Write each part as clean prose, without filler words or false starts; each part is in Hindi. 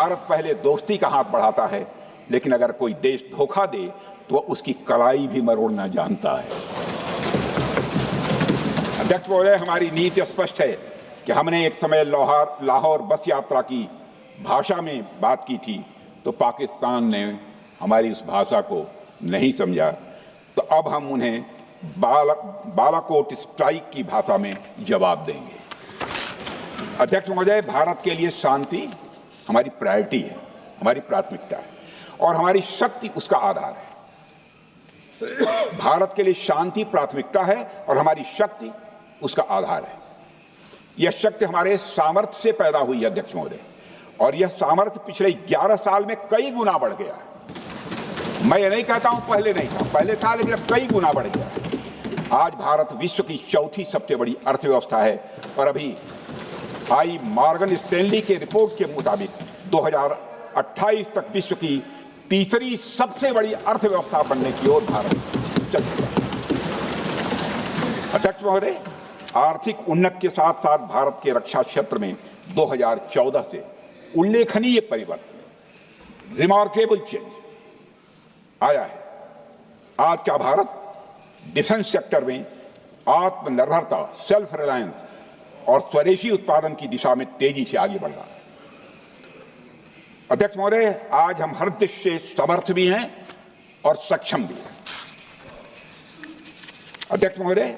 भारत पहले दोस्ती का हाथ बढ़ाता है, लेकिन अगर कोई देश धोखा दे तो उसकी कलाई भी मरोड़ना जानता है। अध्यक्ष महोदय, हमारी नीति स्पष्ट है कि हमने एक समय लाहौर बस यात्रा की भाषा में बात की थी तो पाकिस्तान ने हमारी उस भाषा को नहीं समझा, तो अब हम उन्हें बालाकोट स्ट्राइक की भाषा में जवाब देंगे। अध्यक्ष महोदय, भारत के लिए शांति हमारी प्रायोरिटी है, हमारी प्राथमिकता है और हमारी शक्ति उसका आधार है। भारत के लिए शांति प्राथमिकता है और हमारी शक्ति उसका आधार है। यह शक्ति हमारे सामर्थ्य से पैदा हुई है अध्यक्ष महोदय, और यह सामर्थ्य पिछले 11 साल में कई गुना बढ़ गया है। मैं ये नहीं कहता हूं पहले नहीं था, पहले था, लेकिन अब कई गुना बढ़ गया है। आज भारत विश्व की चौथी सबसे बड़ी अर्थव्यवस्था है और अभी आई मॉर्गन स्टैनली के रिपोर्ट के मुताबिक 2028 तक विश्व की तीसरी सबसे बड़ी अर्थव्यवस्था बनने की ओर भारत चल चुका है। अध्यक्ष महोदय, आर्थिक उन्नति के साथ साथ भारत के रक्षा क्षेत्र में 2014 से उल्लेखनीय परिवर्तन, रिमार्केबल चेंज आया है। आज का भारत डिफेंस सेक्टर में आत्मनिर्भरता, सेल्फ रिलायंस और स्वदेशी उत्पादन की दिशा में तेजी से आगे बढ़ रहा है। अध्यक्ष महोदय, आज हम हर दृष्टि से समर्थ भी हैं और सक्षम भी हैं। अध्यक्ष महोदय,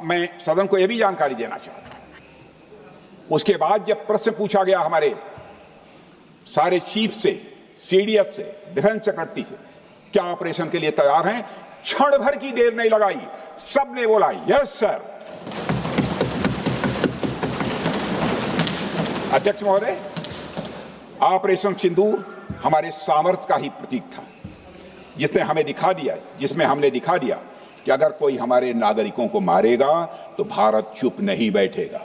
मैं सदन को यह भी जानकारी देना चाहता हूं, उसके बाद जब प्रश्न पूछा गया हमारे सारे चीफ से, सीडीएस से, डिफेंस सेक्रेटरी से, क्या ऑपरेशन के लिए तैयार हैं, क्षण भर की देर नहीं लगाई, सबने बोला यस सर। अध्यक्ष महोदय, ऑपरेशन सिंदूर हमारे सामर्थ्य का ही प्रतीक था, जिसमें हमने दिखा दिया कि अगर कोई हमारे नागरिकों को मारेगा तो भारत चुप नहीं बैठेगा।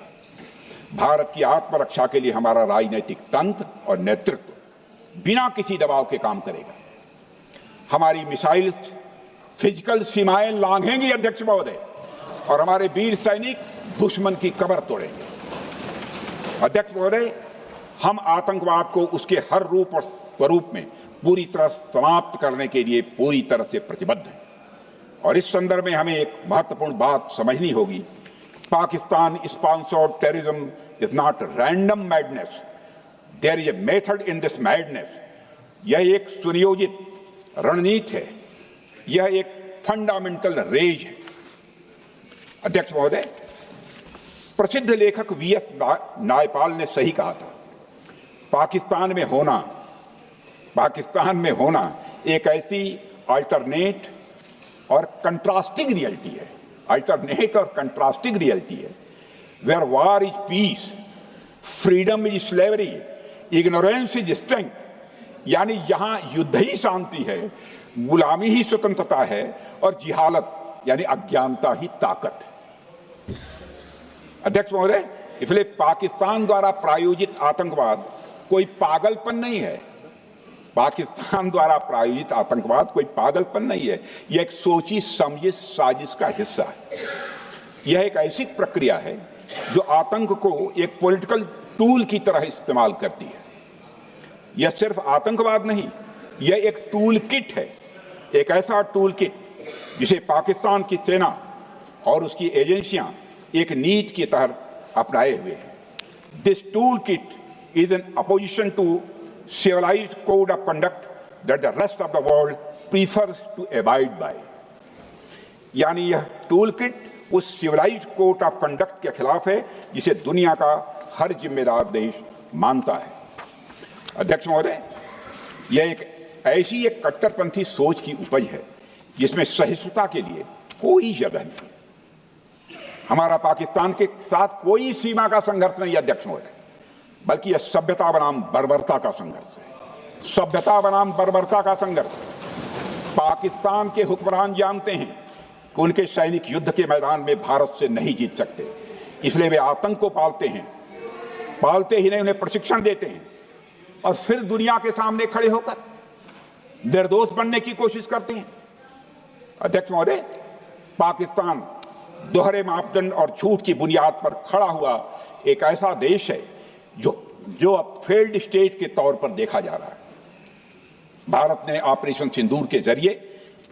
भारत की आत्मरक्षा के लिए हमारा राजनीतिक तंत्र और नेतृत्व बिना किसी दबाव के काम करेगा। हमारी मिसाइल फिजिकल सीमाएं लांघेंगी अध्यक्ष महोदय, और हमारे वीर सैनिक दुश्मन की कमर तोड़ेंगे। अध्यक्ष महोदय, हम आतंकवाद को उसके हर रूप और स्वरूप में पूरी तरह समाप्त करने के लिए पूरी तरह से प्रतिबद्ध हैं, और इस संदर्भ में हमें एक महत्वपूर्ण बात समझनी होगी। Pakistan sponsored terrorism is not random madness, there is a method in this madness. यह एक सुनियोजित रणनीति है, यह एक फंडामेंटल रेज है। अध्यक्ष महोदय, प्रसिद्ध लेखक वीएस नायपाल ने सही कहा था, पाकिस्तान में होना एक ऐसी अल्टरनेट और कंट्रास्टिंग रियलिटी है, where war is peace, freedom is slavery, ignorance is strength. यानी यहां युद्ध ही शांति है, गुलामी ही स्वतंत्रता है और जिहालत यानी अज्ञानता ही ताकत है। अध्यक्ष महोदय, इसलिए पाकिस्तान द्वारा प्रायोजित आतंकवाद कोई पागलपन नहीं है। पाकिस्तान द्वारा प्रायोजित आतंकवाद कोई पागलपन नहीं है, यह एक सोची समझी साजिश का हिस्सा है। यह एक ऐसी प्रक्रिया है जो आतंक को एक पॉलिटिकल टूल की तरह इस्तेमाल करती है। यह सिर्फ आतंकवाद नहीं, यह एक टूल किट है, एक ऐसा टूल किट जिसे पाकिस्तान की सेना और उसकी एजेंसियां एक नीति के तहत अपनाए हुए हैं। This tool kit is in opposition to civilized code of conduct that the rest of the world prefers to abide by। यानी यह टूल किट उस सिविलाइज्ड कोड ऑफ कंडक्ट के खिलाफ है जिसे दुनिया का हर जिम्मेदार देश मानता है। अध्यक्ष महोदय, यह एक कट्टरपंथी सोच की उपज है जिसमें सहिष्णुता के लिए कोई जगह नहीं। हमारा पाकिस्तान के साथ कोई सीमा का संघर्ष नहीं है अध्यक्ष महोदय, बल्कि यह सभ्यता बनाम बर्बरता का संघर्ष है। सभ्यता बनाम बर्बरता का संघर्ष। पाकिस्तान के हुक्मरान जानते हैं कि उनके सैनिक युद्ध के मैदान में भारत से नहीं जीत सकते, इसलिए वे आतंक को पालते ही नहीं, उन्हें प्रशिक्षण देते हैं और फिर दुनिया के सामने खड़े होकर निर्दोष बनने की कोशिश करते हैं। अध्यक्ष महोदय, पाकिस्तान दोहरे मापदंड और झूठ की बुनियाद पर खड़ा हुआ एक ऐसा देश है जो जो अब फेल्ड स्टेट के तौर पर देखा जा रहा है। भारत ने ऑपरेशन सिंदूर के जरिए